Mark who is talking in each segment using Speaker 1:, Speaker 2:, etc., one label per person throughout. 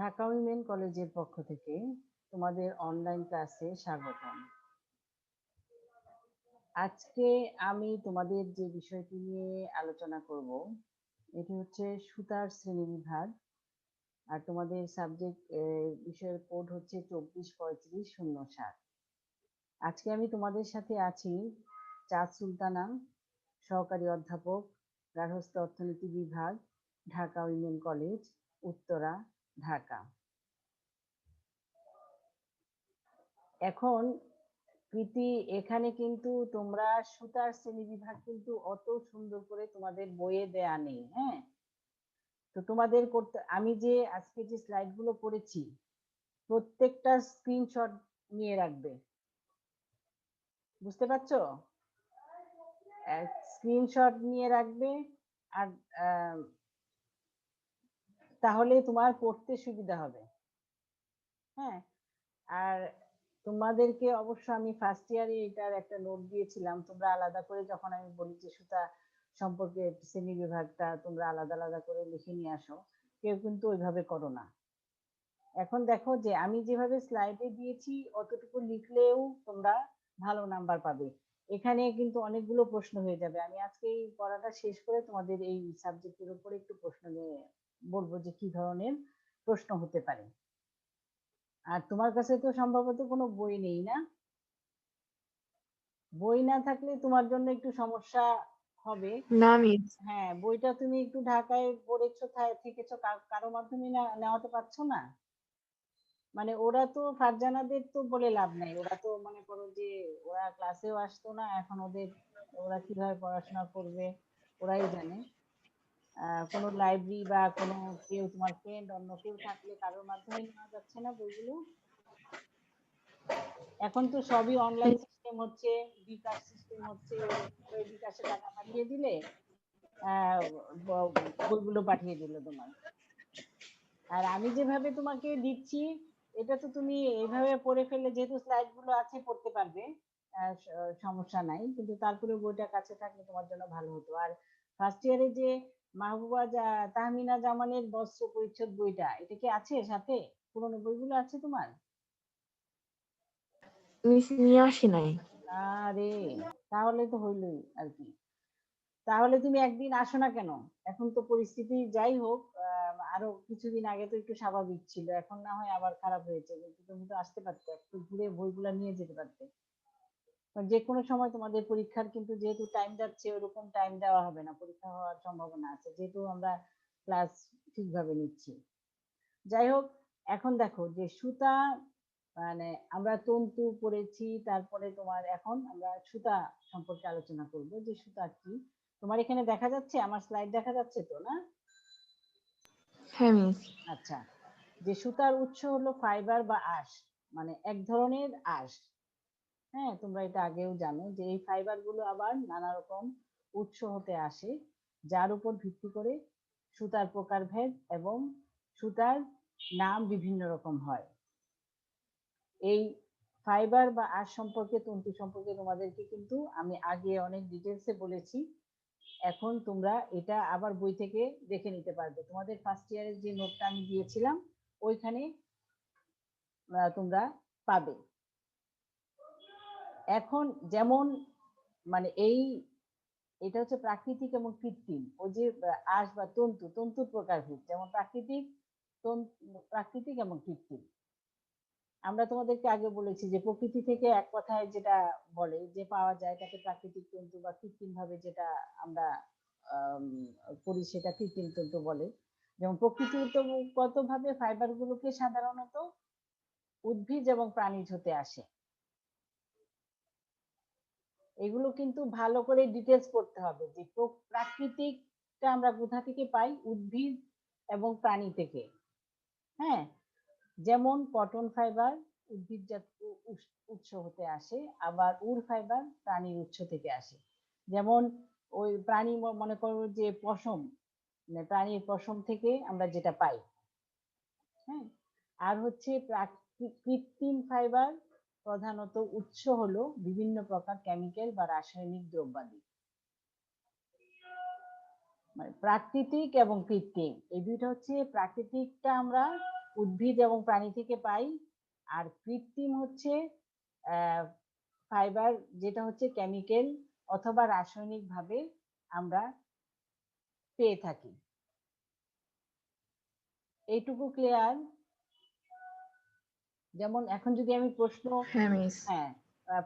Speaker 1: Dhaka women কলেজের পক্ষ থেকে তোমাদের অনলাইন ক্লাসে স্বাগতম। আজকে আমি তোমাদের যে বিষয়টি নিয়ে আলোচনা করব এটি হচ্ছে সুতার শ্রেণীবিভাগ, আর তোমাদের সাবজেক্ট বিষয়ের কোড হচ্ছে 243507। আজকে আমি তোমাদের সাথে আছি চাঁদ সুলতানা, সহকারী অধ্যাপক, গার্হস্থ্য অর্থনীতি বিভাগ, ঢাকা উইমেন কলেজ, উত্তরা, ঢাকা। এখন প্রীতি, এখানে কিন্তু তোমরা সুতার শ্রেণীবিভাগ কিন্তু অত সুন্দর করে তোমাদের বইয়ে দেয়া নেই। হ্যাঁ, তো তোমাদের করতে আমি যে আজকে যে স্লাইড গুলো করেছি প্রত্যেকটা স্ক্রিনশট নিয়ে রাখবে, বুঝতে পারছো? স্ক্রিনশট নিয়ে রাখবে, আর তাহলে তোমার পড়তে সুবিধা হবে। হ্যাঁ, আর তোমাদেরকে অবশ্য আমি ফার্স্ট ইয়ারে এটার একটা নোট দিয়েছিলাম, তোমরা আলাদা করে যখন আমি বলি যে সুতা সম্পর্কে শ্রেণী বিভাগটা তোমরা আলাদা আলাদা করে লিখে নিয়ে আসো, কেউ কিন্তু ওইভাবে করো না। এখন দেখো যে আমি যেভাবে স্লাইডে দিয়েছি অতটুকু লিখলেও তোমরা ভালো নাম্বার পাবে। এখানে কিন্তু অনেকগুলো প্রশ্ন হয়ে যাবে। আমি আজকে এই পড়াটা শেষ করে তোমাদের এই সাবজেক্টের উপরে একটু প্রশ্ন নিয়ে বলবো যে কি ধরনের প্রশ্ন হতে পারে। আর তোমার কাছে তো সম্ভবত কোনো বই নেই, না? বই না থাকলে তোমার জন্য একটু সমস্যা হবে।
Speaker 2: না মিস।
Speaker 1: হ্যাঁ, বইটা তুমি একটু ঢাকায় পড়েছো, থেকেছো, কারো মাধ্যমে নেওয়াতে পারছো না? মানে ওরা তো ফারজানাদের তো বলে লাভ নাই, ওরা তো মনে করো যে ওরা ক্লাসেও আসতো না, এখন ওরা কিভাবে পড়াশোনা করবে ওরাই জানে। কোনো লাইব্রেরি বা কোনো কেউ তোমার ফ্রেন্ড অন্য কেউ থাকলে কারোর মাধ্যমে নেওয়া যাচ্ছে না বইগুলো? এখন তো সবই অনলাইন সিস্টেম হচ্ছে, বিকাশ সিস্টেম হচ্ছে, ওই বিকাশে টাকা পাঠিয়ে দিলে বইগুলো পাঠিয়ে দিল তোমার। আর আমি যেভাবে তোমাকে দিচ্ছি এটা তো তুমি এইভাবে পড়ে ফেললে, যেহেতু স্লাইড গুলো আছে পড়তে পারবে, সমস্যা নাই, কিন্তু তারপরে বইটা কাছে থাকলে তোমার জন্য ভালো হতো। আর ফার্স্ট ইয়ারে যে মাহবুবা তাহমিনা জামানের বস্ত্র পরিচ্ছদ বইটা, এটা কি আছে সাথে? পুরোনো বইগুলো আছে তোমার?
Speaker 2: মিস নিয়ে আসি নাই।
Speaker 1: আরে, তাহলে তো হইলই আর কি। তাহলে তুমি একদিন আসো না কেন? এখন তো পরিস্থিতি যাই হোক, আরো কিছুদিন আগে তো একটু স্বাভাবিক ছিল, এখন না হয় আবার খারাপ হয়েছে, কিন্তু তুমি তো আসতে পারতে, একটু ঘুরে বইগুলা নিয়ে যেতে পারতে। যে কোনো সময় তোমাদের পরীক্ষার কিন্তু যেহেতু টাইম যাচ্ছে, ওরকম টাইম দেওয়া হবে না, পরীক্ষা হওয়ার সম্ভাবনা আছে, যেহেতু আমরা ক্লাস ঠিকভাবে নিচ্ছি। যাই হোক, এখন দেখো যে সুতা, মানে আমরা তন্তু পড়েছি, তারপরে তোমার এখন আমরা সুতা সম্পর্কে আলোচনা করব যে সুতা কি। তোমার এখানে দেখা যাচ্ছে, আমার স্লাইড দেখা যাচ্ছে তো, না?
Speaker 2: হ্যাঁ মিস।
Speaker 1: আচ্ছা, যে সুতার উৎস হলো ফাইবার বা আঁশ, মানে এক ধরনের আঁশ। হ্যাঁ, তোমরা এটা আগেও জানো যে এই ফাইবার গুলো আবার নানা রকম উৎস হতে আসে, যার উপর ভিত্তি করে সুতার প্রকারভেদ এবং সুতার নাম বিভিন্ন রকম হয়। এই ফাইবার বা আঁশ সম্পর্কে, তন্তু সম্পর্কে তোমাদেরকে কিন্তু আমি আগে অনেক ডিটেলসে বলেছি। এখন তোমরা এটা আবার বই থেকে দেখে নিতে পারবে, তোমাদের ফার্স্ট ইয়ারের যে নোটটা আমি দিয়েছিলাম ওইখানে তোমরা পাবে। এখন যেমন, মানে এটা হচ্ছে প্রাকৃতিক এবং কৃত্রিম। ওই যে আঁশ বা তন্তুর প্রকারভেদ, যেমন প্রাকৃতিক এবং কৃত্রিম। আমরা তোমাদেরকে আগে বলেছি যে প্রকৃতি থেকে এক কথায় যেটা বলে যে পাওয়া যায় তাকে প্রাকৃতিক তন্তু, বা কৃত্রিম ভাবে যেটা আমরা করি সেটা কৃত্রিম তন্তু বলে। যেমন প্রকৃতিগত ভাবে ফাইবার গুলোকে সাধারণত উদ্ভিদ এবং প্রাণীজ হতে আসে। এগুলো কিন্তু ভালো করে ডিটেলস পড়তে হবে যে প্রাকৃতিকটা আমরা কোথা থেকে পাই, উদ্ভিদ এবং প্রাণী থেকে। হ্যাঁ, যেমন কটন ফাইবার উদ্ভিদজাত উৎস হতে আসে, আবার উল ফাইবার প্রাণীর উৎস থেকে আসে। যেমন ওই প্রাণী, মনে করো যে পশম, মানে প্রাণীর পশম থেকে আমরা যেটা পাই। হ্যাঁ, আর হচ্ছে কৃত্রিম ফাইবার প্রধানত উৎস হলো বিভিন্ন প্রকার কেমিক্যাল বা রাসায়নিক দ্রব্যাদি। মানে প্রাকৃতিক এবং কৃত্রিম এই দুইটা হচ্ছে, প্রাকৃতিকটা আমরা উদ্ভিদ এবং প্রাণী থেকে পাই, আর কৃত্রিম হচ্ছে ফাইবার, যেটা হচ্ছে কেমিক্যাল অথবা রাসায়নিক ভাবে আমরা পেয়ে থাকি। এইটুকু ক্লিয়ার? যেমন এখন যদি আমি প্রশ্ন,
Speaker 2: হ্যাঁ মিস।
Speaker 1: হ্যাঁ,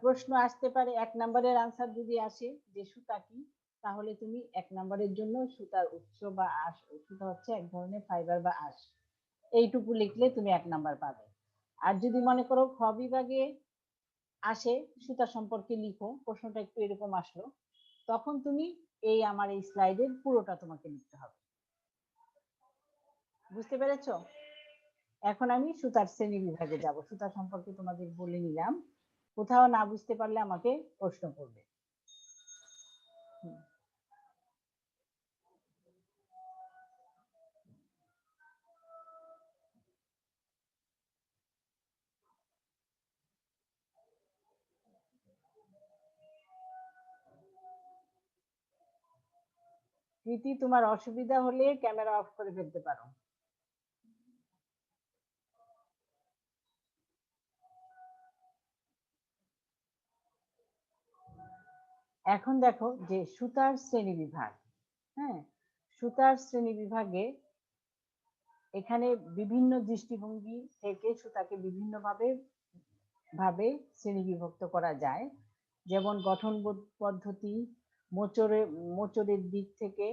Speaker 1: প্রশ্ন আসতে পারে, 1 নম্বরের আনসার যদি আসে যে সুতা কি, তাহলে তুমি 1 নম্বরের জন্য সুতার উৎস বা আঁশ, সুতা হচ্ছে এক ধরনের ফাইবার বা আঁশ, এইটুকু লিখলে তুমি 1 নাম্বার পাবে। আর যদি মনে করো খ বিভাগে আসে সুতা সম্পর্কে লিখো, প্রশ্নটা একটু এরকম আসলো, তখন তুমি এই আমার এই স্লাইডের পুরোটা তোমাকে লিখতে হবে। বুঝতে পেরেছো? এখন আমি সুতার শ্রেণী বিভাগে যাব। সুতা সম্পর্কে তোমাদের বলে নিলাম, কোথাও না বুঝতে পারলে আমাকে প্রশ্ন করবে। প্রীতি, তোমার অসুবিধা হলে ক্যামেরা অফ করে ফেলতে পারো। এখন দেখো যে সুতার শ্রেণী বিভাগ, হ্যাঁ, সুতার শ্রেণী বিভাগে এখানে বিভিন্ন দৃষ্টিভঙ্গি থেকে সুতাকে বিভিন্ন ভাবে শ্রেণী বিভক্ত করা যায়। যেমন গঠন পদ্ধতি, মোচড়ের দিক থেকে,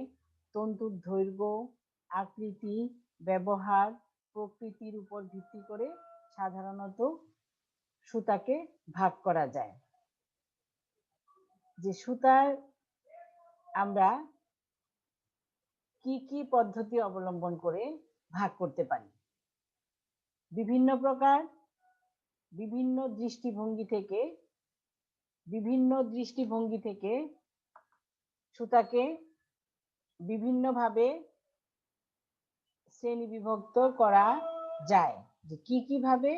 Speaker 1: তন্তুর দৈর্ঘ্য, আকৃতি, ব্যবহার, প্রকৃতির উপর ভিত্তি করে সাধারণত সুতাকে ভাগ করা যায়। যে সুতার আমরা কি কি পদ্ধতি অবলম্বন করে ভাগ করতে পারি, বিভিন্ন প্রকার, বিভিন্ন দৃষ্টিভঙ্গি থেকে সুতাকে বিভিন্নভাবে শ্রেণী বিভক্ত করা যায়। যে কি কিভাবে?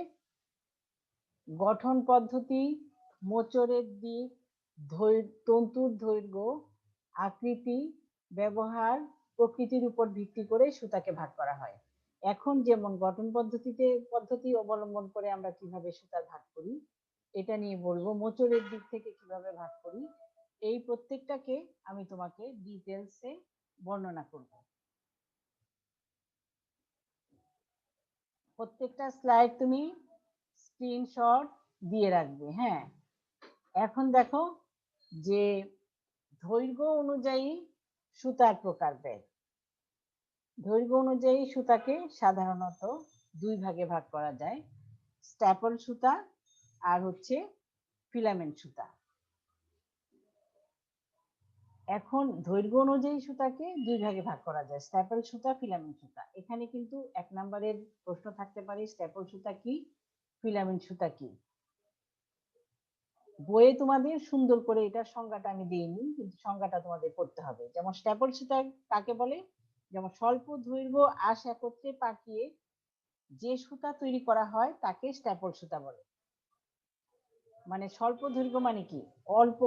Speaker 1: গঠন পদ্ধতি, মোচড়ের দিক, তন্তুর দৈর্ঘ্য, আকৃতি, ব্যবহার, প্রকৃতির উপর ভিত্তি করে সুতাকে ভাগ করা হয়। এখন যেমন গঠন পদ্ধতি অবলম্বন করে আমরা কিভাবে সুতার ভাগ করি এটা নিয়ে বলবো, মোচড়ের দিক থেকে কিভাবে ভাগ করি, এই প্রত্যেকটাকে আমি তোমাকে ডিটেলসে বর্ণনা করব। প্রত্যেকটা স্লাইড তুমি স্ক্রিনশট দিয়ে রাখবে। হ্যাঁ, এখন দেখো যে দৈর্ঘ্য অনুযায়ী সুতার প্রকারভেদ। দৈর্ঘ্য অনুযায়ী সুতাকে সাধারণত 2 ভাগে ভাগ করা যায়, স্ট্যাপল সুতা আর হচ্ছে ফিলামেন্ট সুতা। এখন দৈর্ঘ্য অনুযায়ী সুতাকে 2 ভাগে ভাগ করা যায়, স্ট্যাপল সুতা, ফিলামেন্ট সুতা। এখানে কিন্তু 1 নম্বরের প্রশ্ন থাকতে পারে, স্ট্যাপল সুতা কি, ফিলামেন্ট সুতা কি। বইয়ে তোমাদের সুন্দর করে এটার সংজ্ঞাটা আমি দিইনি, কিন্তু সংজ্ঞাটা তোমাদের পড়তে হবে। যেমন স্ট্যাপল সুতা কাকে বলে? যেমন স্বল্প দৈর্ঘ্য আঁশ একত্রে পাকিয়ে যে সুতা তৈরি করা হয় তাকে স্ট্যাপল সুতা বলে। মানে স্বল্প দৈর্ঘ্য মানে কি? অল্প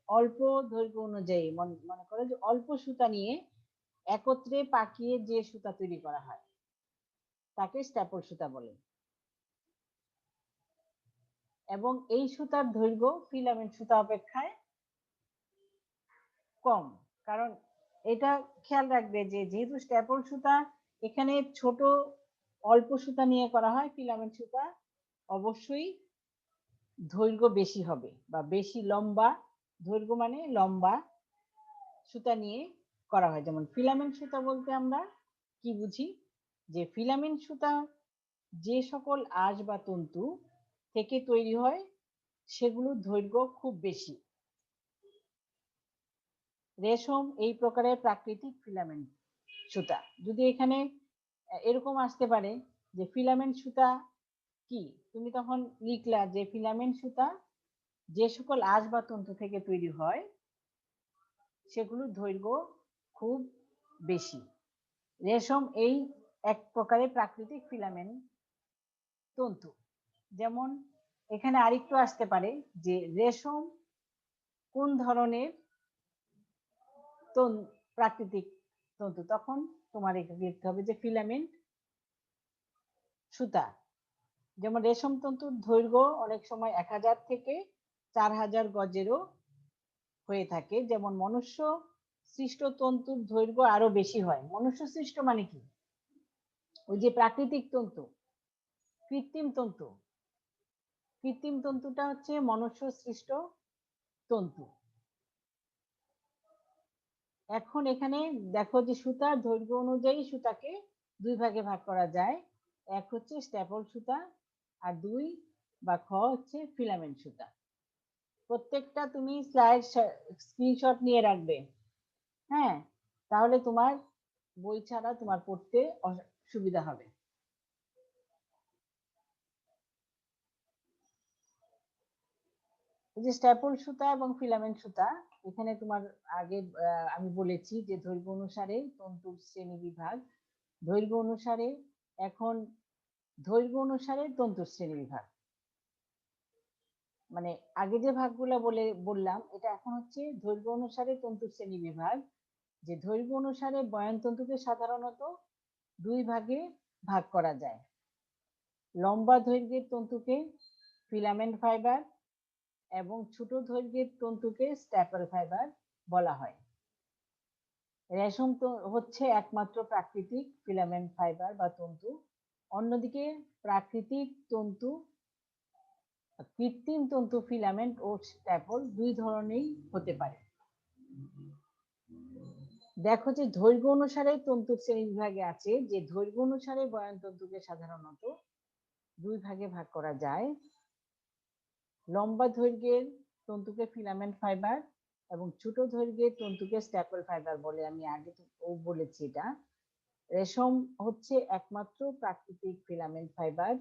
Speaker 1: অল্প দৈর্ঘ্য অনুযায়ী, মনে করো যে অল্প সুতা নিয়ে একত্রে পাকিয়ে যে সুতা তৈরি করা হয় তাকে স্ট্যাপল সুতা বলে। এবং এই সুতার দৈর্ঘ্য ফিলামেন্ট সুতা অপেক্ষায় কম। কারণ এটা খেয়াল রাখবে যে যেহেতু স্ট্যাপল সুতা এখানে ছোট অল্প সুতা নিয়ে করা হয়, ফিলামেন্ট সুতা অবশ্যই দৈর্ঘ্য বেশি হবে বা বেশি লম্বা, দৈর্ঘ্য মানে লম্বা সুতা নিয়ে করা হয়। যেমন ফিলামেন্ট সুতা বলতে আমরা কি বুঝি? যে ফিলামেন্ট সুতা যে সকল আঁশ বা তন্তু থেকে তৈরি হয় সেগুলোর দৈর্ঘ্য খুব বেশি। রেশম এই প্রকারের প্রাকৃতিক ফিলামেন্ট সুতা। যদি এখানে এরকম আসতে পারে যে ফিলামেন্ট সুতা কি, তুমি তখন লিখলা যে ফিলামেন্ট সুতা যে সকল আঁশ বা তন্তু থেকে তৈরি হয় সেগুলোর দৈর্ঘ্য খুব বেশি। রেশম এই এক প্রকারের প্রাকৃতিক ফিলামেন্ট তন্তু। যেমন এখানে আরেকটু আসতে পারে যে রেশম কোন ধরনের প্রাকৃতিক তন্তু, তখন তোমার এটা লিখতে হবে যে ফিলামেন্ট সুতা, যেমন রেশম তন্তুর দৈর্ঘ্য অনেক সময় 1000 থেকে 4000 গজেরও হয়ে থাকে, যেমন মনুষ্য সৃষ্ট তন্তুর দৈর্ঘ্য আরো বেশি হয়। মনুষ্য সৃষ্ট মানে কি? ওই যে প্রাকৃতিক তন্তু, কৃত্রিম তন্তু। কৃত্রিম তন্তুটা হচ্ছে মনুষ্য সৃষ্ট তন্তু। এখন এখানে দেখো যে সুতার দৈর্ঘ্য অনুযায়ী সুতাকে দুই ভাগে ভাগ করা যায়। এক হচ্ছে স্ট্যাপল সুতা, আর দুই বা খ হচ্ছে ফিলামেন্ট সুতা। প্রত্যেকটা তুমি স্লাইড স্ক্রিনশট নিয়ে রাখবে, হ্যাঁ, তাহলে তোমার বই ছাড়া তোমার পড়তে সুবিধা হবে। এই যে স্ট্যাপল সুতা এবং ফিলামেন্ট সুতা, এখানে তোমার আগে আমি বলেছি যে দৈর্ঘ্য অনুসারে তন্তুর শ্রেণী বিভাগ, দৈর্ঘ্য অনুসারে, এখন দৈর্ঘ্য অনুসারে তন্তুর শ্রেণী বিভাগ, মানে আগে যে ভাগগুলো বললাম এটা এখন হচ্ছে দৈর্ঘ্য অনুসারে তন্তুর শ্রেণী বিভাগ। যে দৈর্ঘ্য অনুসারে বয়নতন্তুকে সাধারণত দুই ভাগে ভাগ করা যায়। লম্বা দৈর্ঘ্যের তন্তুকে ফিলামেন্ট ফাইবার এবং ছোট দৈর্ঘ্যের তন্তুকে স্ট্যাপল ফাইবার বলা হয়। রেশম হচ্ছে একমাত্র প্রাকৃতিক ফিলামেন্ট ফাইবার বা তন্তু। অন্যদিকে প্রাকৃতিক তন্তু, কৃত্রিম তন্তু ফিলামেন্ট ও স্ট্যাপল দুই ধরনেরই হতে পারে। দেখো যে দৈর্ঘ্য অনুসারে তন্তুর শ্রেণী বিভাগে আছে, যে দৈর্ঘ্য অনুসারে বয়নতন্তুকে সাধারণত দুই ভাগে ভাগ করা যায়। লম্বা দৈর্ঘ্যের তন্তুকে ফিলামেন্ট ফাইবার এবং ছোট দৈর্ঘ্যের তন্তুকে স্ট্যাপল ফাইবার বলে, আমি আগে বলেছি এটা। রেশম হচ্ছে একমাত্র প্রাকৃতিক ফিলামেন্ট ফাইবার।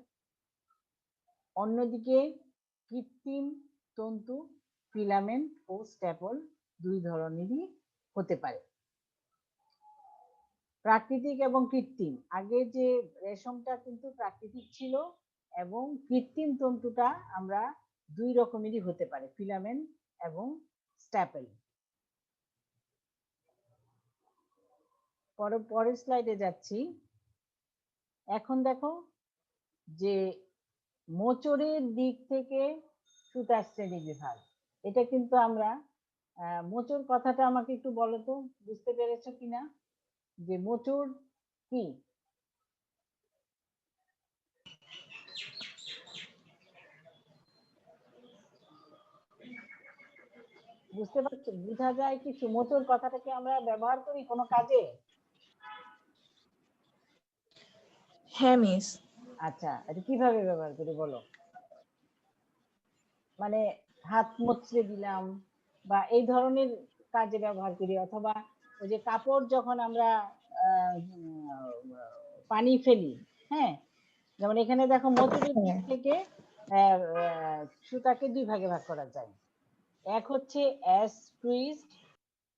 Speaker 1: অন্যদিকে কৃত্রিম তন্তু ফিলামেন্ট ও স্ট্যাপল দুই ধরনেরই হতে পারে। প্রাকৃতিক এবং কৃত্রিম, আগে যে রেশমটা কিন্তু প্রাকৃতিক ছিল এবং কৃত্রিম তন্তুটা আমরা দুই রকমেরই হতে পারে, ফিলামেন্ট এবং স্ট্যাপল। পরের স্লাইডে যাচ্ছি। এখন দেখো যে মোচড়ের দিক থেকে সুতার শ্রেণী বিভাগ, এটা কিন্তু আমরা মোচড় কথাটা আমাকে একটু বলো তো, বুঝতে পেরেছো কিনা যে মোচড় কি? বুঝতে পারছো, বোঝা যায় কিছু? মোচড় কথাটাকে আমরা ব্যবহার করি কোনো কাজে?
Speaker 2: হ্যাঁ মিস।
Speaker 1: আচ্ছা, এটা কিভাবে ব্যবহার করি বলো? মানে হাত মুছড়ে দিলাম বা এই ধরনের কাজে ব্যবহার করি, অথবা ওই যে কাপড় যখন আমরা পানি ফেলি, হ্যাঁ, যেমন এখানে দেখো মোচড়ের দিক থেকে সুতাকে দুই ভাগে ভাগ করা যায়। এক হচ্ছে এস টুইস্ট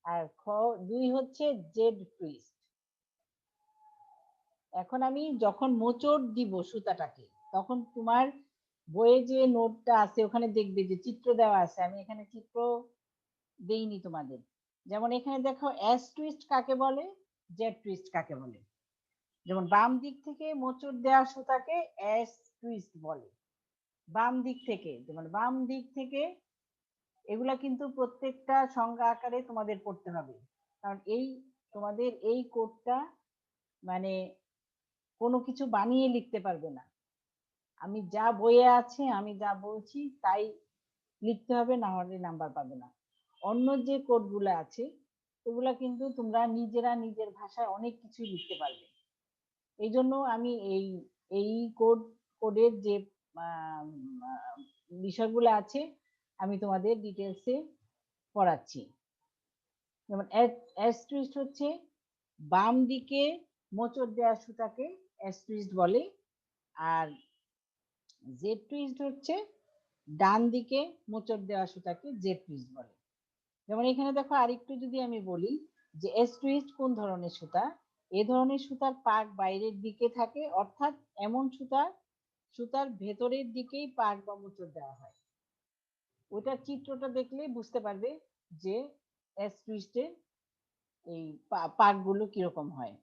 Speaker 1: আর দুই হচ্ছে জেড টুইস্ট। এখন আমি যখন মোচড় দিব সুতাটাকে, তখন তোমার বইয়ে যে নোটটা আছে ওখানে দেখবে যে চিত্র দেওয়া আছে, আমি এখানে চিত্র দেইনি তোমাদের। যেমন এখানে দেখো এস টুইস্ট কাকে বলে, জেড টুইস্ট কাকে বলে। যেমন বাম দিক থেকে মোচড় দেওয়া সুতাকে এস টুইস্ট বলে। বাম দিক থেকে, যেমন বাম দিক থেকে, এগুলা কিন্তু প্রত্যেকটা সংজ্ঞা আকারে তোমাদের পড়তে হবে, কারণ এই তোমাদের এই কোডটা মানে কোনো কিছু বানিয়ে লিখতে পারবে না। আমি যা বইয়ে আছে, আমি যা বলছি তাই লিখতে হবে, না হলে নাম্বার পাবে না। অন্য যে কোডগুলো আছে ওগুলা কিন্তু তোমরা নিজেরা নিজের ভাষায় অনেক কিছু লিখতে পারবে। এই জন্য আমি এই কোডের যে বিষয়গুলো আছে আমি তোমাদের ডিটেলসে পড়াচ্ছি। যেমন এস টুইস্ট হচ্ছে বাম দিকে মোচড় দেওয়া সুতাকে এস টুইস্ট বলে, আর জেড টুইস্ট হচ্ছে ডান দিকে মোচড় দেওয়া সুতাকে জেড টুইস্ট বলে। যেমন এখানে দেখো আরেকটু যদি আমি বলি যে এস টুইস্ট কোন ধরনের সুতা, এ ধরনের সুতার পাক বাইরের দিকে থাকে, অর্থাৎ এমন সুতার ভেতরের দিকেই পাক বা মোচড় দেওয়া হয়। ওটার চিত্রটা দেখলে বুঝতে পারবে যে এস টুইস্টের এই পাক গুলো কিরকম হয়।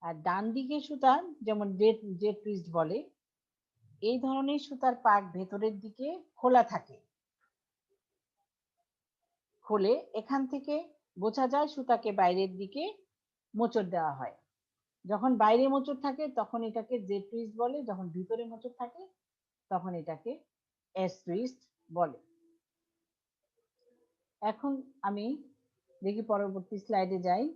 Speaker 1: আর ডান দিকে সুতার যেমন জেড টুইস্ট বলে, এই ধরনের সুতার পাক ভেতরের দিকে খোলা থাকে, খোলে এখান থেকে বোঝা যায় সুতাকে বাইরের দিকে মোচড় দেওয়া হয়। যখন বাইরে মোচড় থাকে তখন এটাকে জেড টুইস্ট বলে, যখন ভিতরে মোচড় থাকে তখন এটাকে এস টুইস্ট বলে। এখন আমি দেখি পরবর্তী স্লাইডে যাই।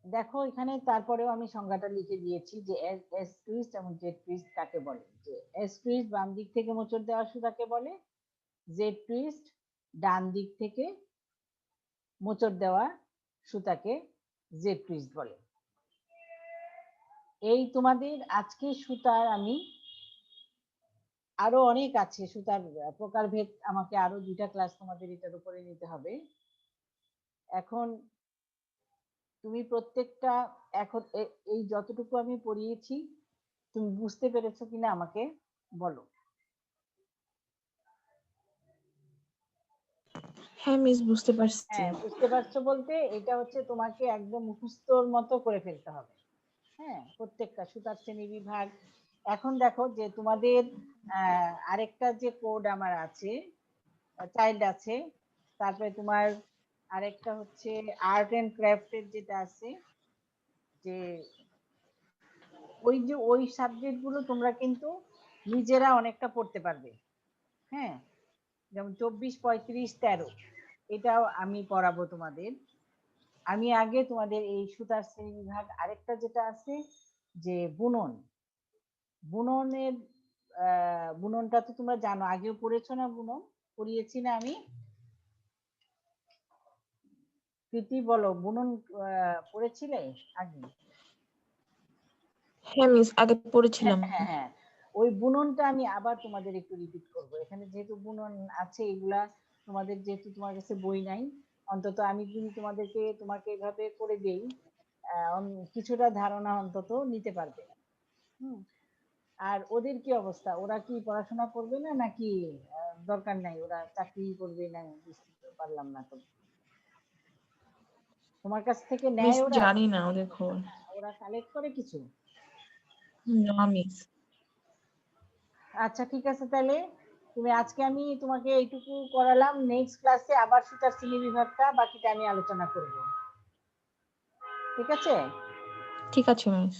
Speaker 1: দেখো এখানে তারপরেও আমি সংজ্ঞাটা লিখে দিয়েছি যে এস টুইস্ট এবং জেড টুইস্ট কাকে বলে। যে এস টুইস্ট বাম দিক থেকে মোচড় দেওয়া সুতাকে বলে, জেড টুইস্ট ডান দিক থেকে মোচড় দেওয়া সুতাকে জেড টুইস্ট বলে। এই তোমাদের আজকে সুতার আমি আরো অনেক আছে সুতার প্রকারভেদ, আমাকে আরো 2টা ক্লাস তোমাদের এটার উপরে নিতে হবে। এখন তুমি প্রত্যেকটা এখন এই যতটুকু আমি পড়িয়েছি তুমি বুঝতে পেরেছো কিনা আমাকে বলো।
Speaker 2: হ্যাঁ মিস, বুঝতে পারছি।
Speaker 1: হ্যাঁ বুঝতে পারছো বলতে এটা হচ্ছে তোমাকে একদম মুখস্থর মতো করে ফেলতে হবে। হ্যাঁ প্রত্যেকটা সুতার শ্রেণী বিভাগ। এখন দেখো যে তোমাদের আরেকটা যে কোড আমার আছে, চাইল্ড আছে, তারপরে তোমার আরেকটা হচ্ছে আর্ট এন্ড ক্রাফটের যেটা আছে, যে ওই সাবজেক্ট গুলো তোমরা কিন্তু নিজেরা অনেকটা পড়তে পারবে। হ্যাঁ যেমন 24, 35, 13 এটাও আমি পড়াবো তোমাদের। আমি আগে তোমাদের এই সুতার শ্রেণী বিভাগ আরেকটা যেটা আছে যে বুনন, বুননের বুননটা তো তোমরা জানো, আগেও পড়েছো না? বুনন পড়িয়েছি না আমি? প্রীতি বলো, বুনন পড়েছিলে আগে?
Speaker 2: হ্যাঁ মিস, আগে পড়েছিলাম।
Speaker 1: হ্যাঁ হ্যাঁ, ওই বুননটা আমি আবার তোমাদের একটু রিপিট করব। এখানে যেহেতু বুনন আছে এগুলা তোমাদের, যেহেতু তোমার কাছে বই নাই, অন্তত আমি যদি তোমাকে এভাবে করে দেই কিছুটা ধারণা অন্তত নিতে পারবে। হুম। আর ওদের কি অবস্থা, ওরা কি পড়াশোনা করবে না নাকি দরকার নাই, ওরা চাকরি করবে না? বুঝতে পারলাম না তো, তোমার কাছ থেকে
Speaker 2: মিস
Speaker 1: নেয় ওরা?
Speaker 2: জানি না ওদের খবর।
Speaker 1: ওরা কালেক্ট করে কিছু?
Speaker 2: না মিস।
Speaker 1: আচ্ছা ঠিক আছে, তাহলে তুমি আজকে আমি তোমাকে এইটুকু করালাম, নেক্সট ক্লাসে আবার সুতার শ্রেণী বিভাগটা বাকিটা আমি আলোচনা করব। ঠিক আছে?
Speaker 2: ঠিক আছে মিস।